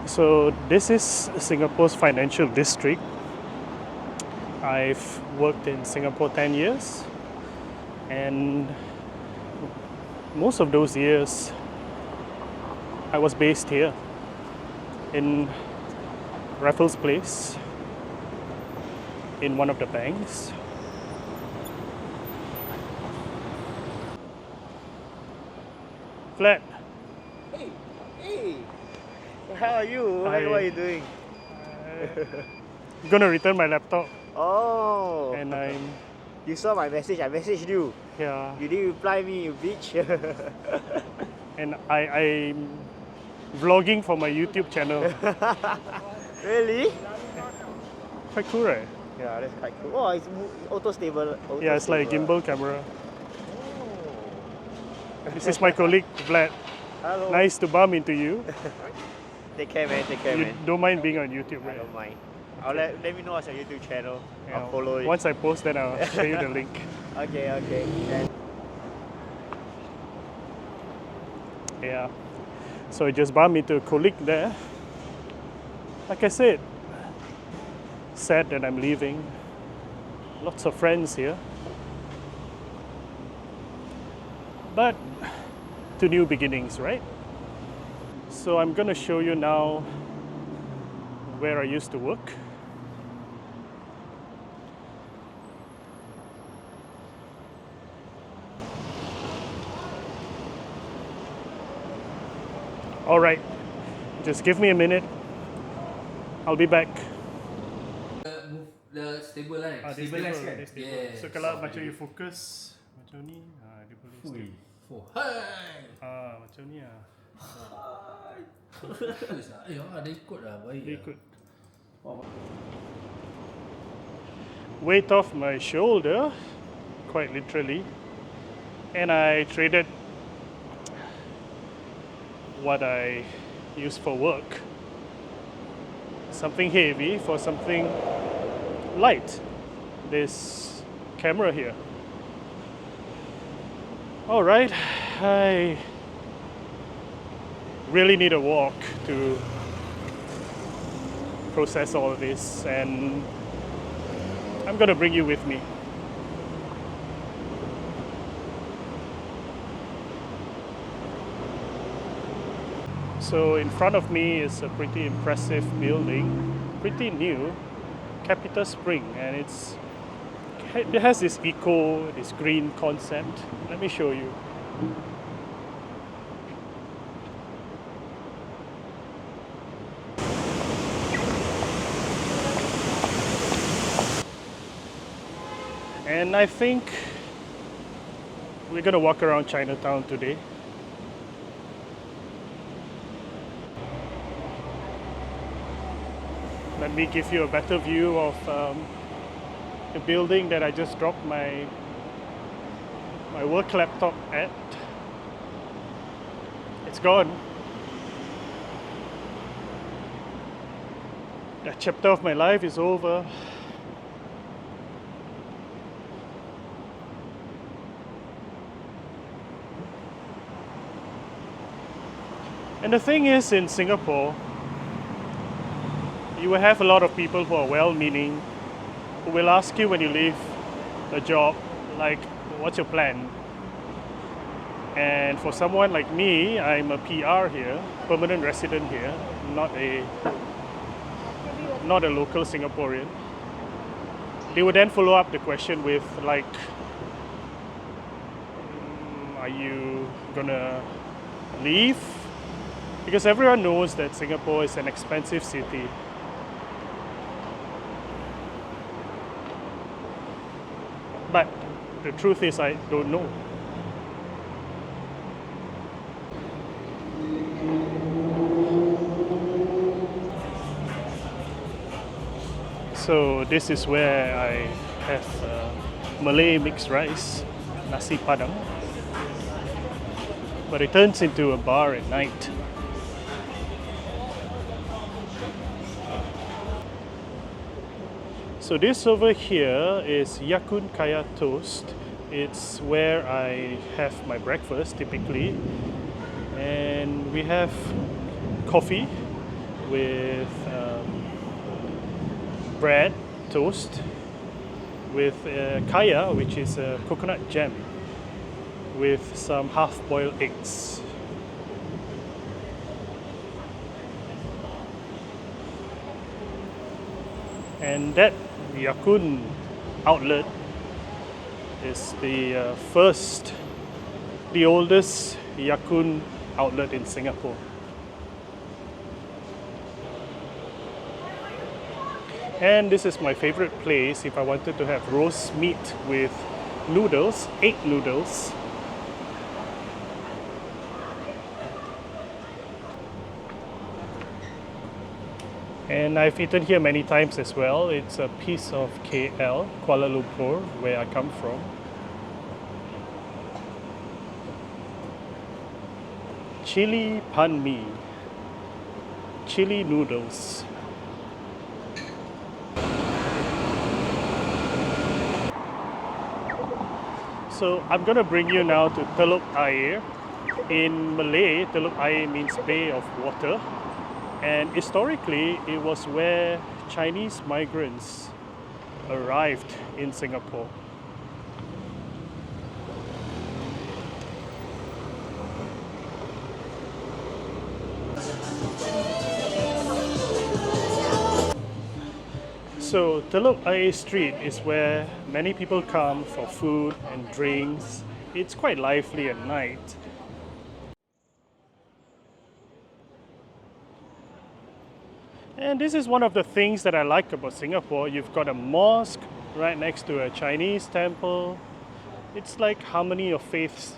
So this is Singapore's financial district. I've worked in Singapore 10 years, and most of those years I was based here in Raffles Place in one of the banks. Flat. Hey, hey, how are you? Hi. What are you doing? I'm gonna return my laptop, Oh, and you saw my message. I messaged you. yeah, You didn't reply me, you bitch. and I'm vlogging for my YouTube channel. Really? Quite cool, right? Yeah, that's quite cool. Oh, it's auto stable. Yeah, it's like a gimbal camera. This is my colleague Vlad. Hello. Nice to bump into you. Take care, man. Take care, You man. don't mind being on YouTube, I right? don't mind. Let me know what's your YouTube channel. Yeah, I'll follow it. Once I post, then I'll show you the link. Okay, okay. Then Yeah. So I just bumped into a colleague there. Like I said, sad that I'm leaving. Lots of friends here. But to new beginnings, right? So I'm gonna show you now where I used to work. All right, just give me a minute. I'll be back. Move the stable line. Dia Stabilize stable, kan? dia stable. Yes. So kalau macam you fokus macam ni, dia boleh Ui. stable. Hai. Macam ni lah. Fokus lah. Dia ikut lah. Baik Dia lah. ikut. Weight off my shoulder, quite literally, and I traded what I use for work, something heavy for something light. This camera here. All right, I really need a walk to process all of this, and I'm gonna bring you with me. So in front of me is a pretty impressive building, pretty new, Capita Spring, and it has this eco, this green concept. Let me show you. And I think we're gonna walk around Chinatown today. Let me give you a better view of the building that I just dropped my work laptop at. It's gone. That chapter of my life is over. And the thing is, in Singapore, you will have a lot of people who are well-meaning, who will ask you when you leave the job, like, what's your plan? And for someone like me, I'm a PR here, permanent resident here, not a local Singaporean. They would then follow up the question with like, are you gonna leave? Because everyone knows that Singapore is an expensive city. But the truth is, I don't know. So this is where I have Malay mixed rice, nasi padang. But it turns into a bar at night. So this over here is Yakun Kaya Toast. It's where I have my breakfast typically. And we have coffee with bread, toast, with kaya, which is a coconut jam, with some half-boiled eggs. And that Yakun outlet is the oldest Yakun outlet in Singapore. And this is my favorite place if I wanted to have roast meat with noodles, egg noodles. And I've eaten here many times as well. It's a piece of KL, Kuala Lumpur, where I come from. Chili pan mee, chili noodles. So I'm going to bring you now to Telok Ayer. In Malay, Telok Ayer means Bay of Water. And historically, it was where Chinese migrants arrived in Singapore. So Telok Ayer Street is where many people come for food and drinks. It's quite lively at night. And this is one of the things that I like about Singapore. You've got a mosque right next to a Chinese temple. It's like harmony of faiths.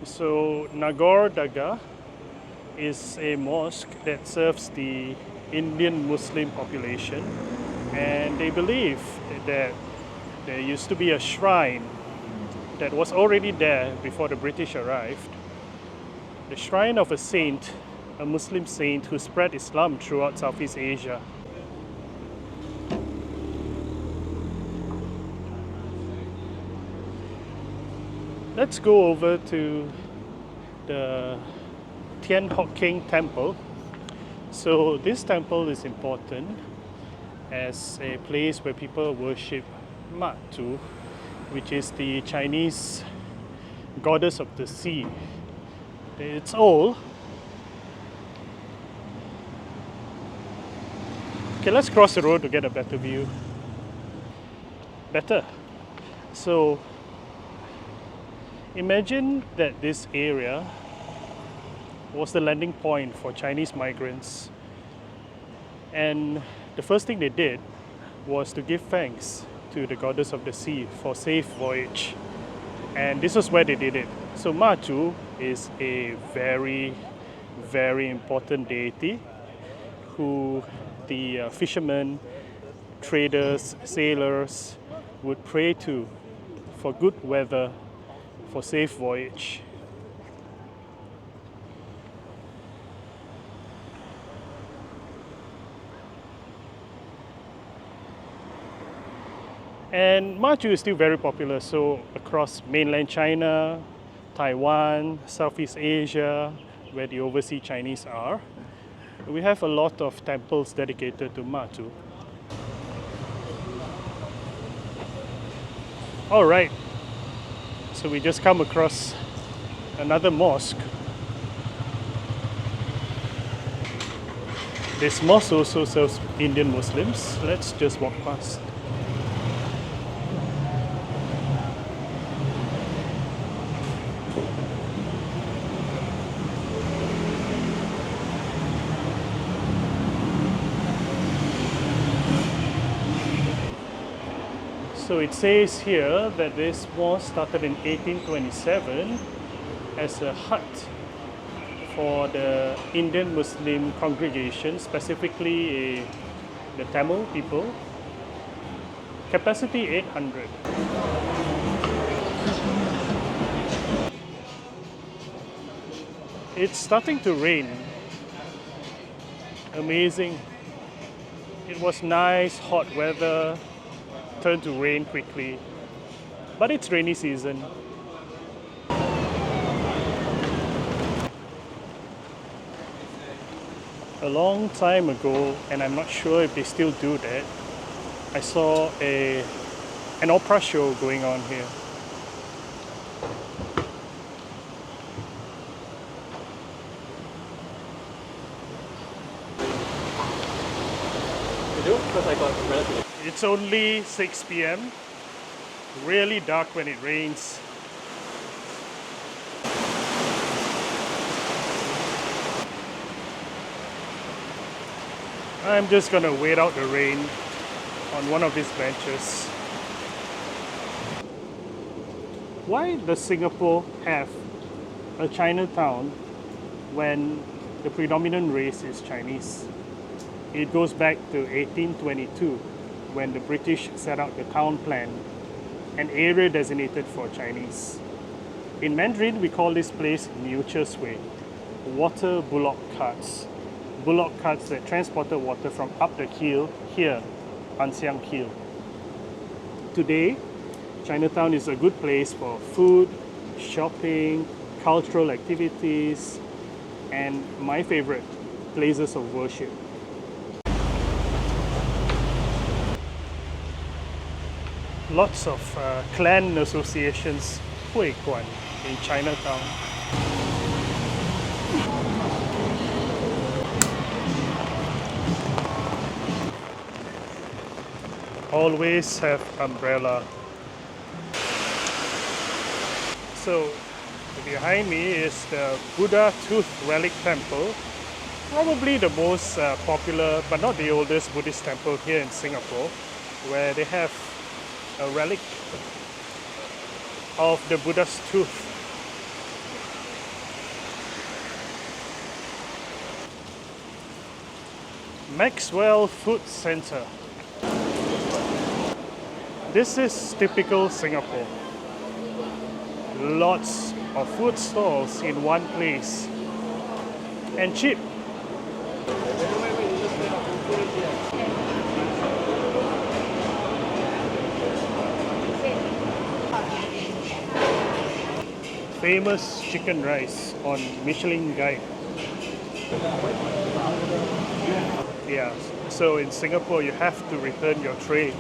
So Nagor Dargah is a mosque that serves the Indian Muslim population, and they believe that there used to be a shrine that was already there before the British arrived. The shrine of a saint, a Muslim saint who spread Islam throughout Southeast Asia. Let's go over to the Tian Hock Keng Temple. So this temple is important as a place where people worship Ma Tu, which is the Chinese goddess of the sea. It's old. Okay, let's cross the road to get a better view. Better. So imagine that this area was the landing point for Chinese migrants. And the first thing they did was to give thanks to the goddess of the sea for safe voyage. And this is where they did it. So Ma Tu is a very, very important deity who the fishermen, traders, sailors would pray to for good weather, for safe voyage. And Ma Tu is still very popular, so across mainland China, Taiwan, Southeast Asia, where the overseas Chinese are, we have a lot of temples dedicated to Ma Tu. All right, so we just come across another mosque. This mosque also serves Indian Muslims. Let's just walk past. So it says here that this mosque started in 1827 as a hut for the Indian Muslim congregation, specifically the Tamil people. Capacity 800. It's starting to rain. Amazing. It was nice, hot weather. Turned to rain quickly, but it's rainy season. A long time ago, and I'm not sure if they still do that, I saw an opera show going on here. You do? Because I got relatively. It's only 6 p.m. Really dark when it rains. I'm just gonna wait out the rain on one of these benches. Why does Singapore have a Chinatown when the predominant race is Chinese? It goes back to 1822 when the British set out the town plan, an area designated for Chinese. In Mandarin, we call this place Mutuous Way, water bullock carts. Bullock carts that transported water from up the hill here on Siang Hill. Today, Chinatown is a good place for food, shopping, cultural activities, and my favorite, places of worship. Lots of clan associations, Hui Guan, in Chinatown. Always have umbrella. So behind me is the Buddha Tooth Relic Temple, probably the most popular but not the oldest Buddhist temple here in Singapore, where they have a relic of the Buddha's tooth. Maxwell Food Center. This is typical Singapore. Lots of food stalls in one place and cheap. Famous chicken rice on Michelin Guide. Yeah, so in Singapore you have to return your tray.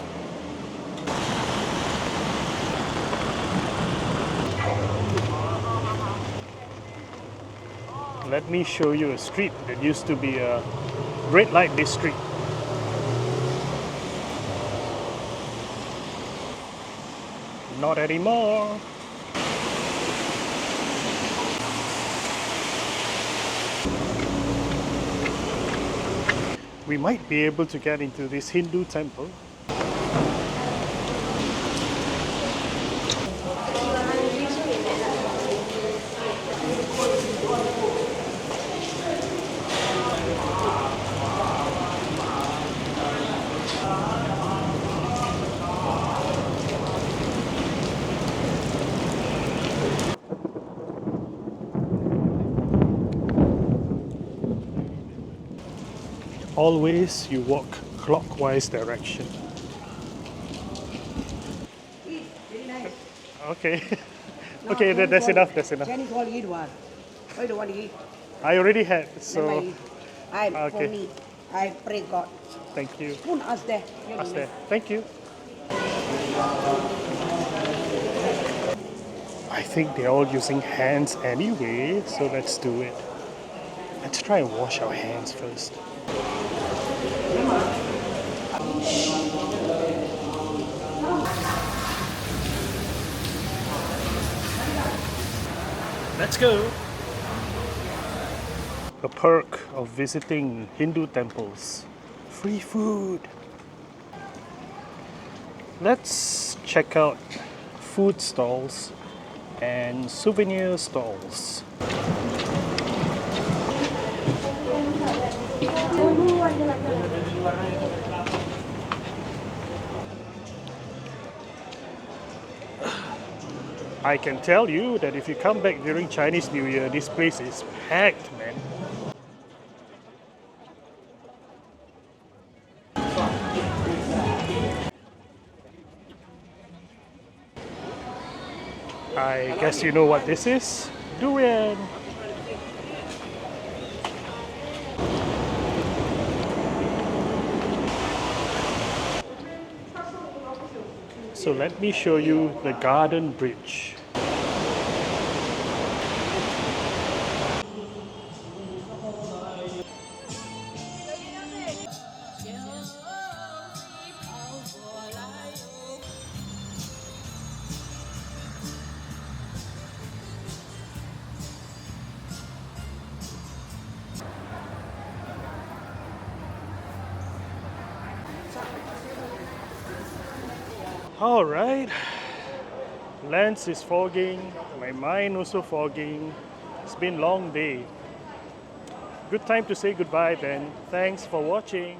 Let me show you a street that used to be a red light district. Not anymore. We might be able to get into this Hindu temple. Always you walk clockwise direction. Very nice. Okay. No, Okay, Chinese that's call- enough, that's enough. Chinese call eat one. Why don't want to eat? I already had, Never so mind. For Okay. me, I pray God. thank you. Spoon us there. Ask there. Thank you. I think they're all using hands anyway, so let's do it. Let's try and wash our hands first. Let's go. A perk of visiting Hindu temples. Free food. Let's check out food stalls and souvenir stalls. I can tell you that if you come back during Chinese New Year, this place is packed, man. I guess you know what this is. Durian. So let me show you the garden bridge. All right, lens is fogging, my mind also fogging. It's been a long day. Good time to say goodbye then. Thanks for watching.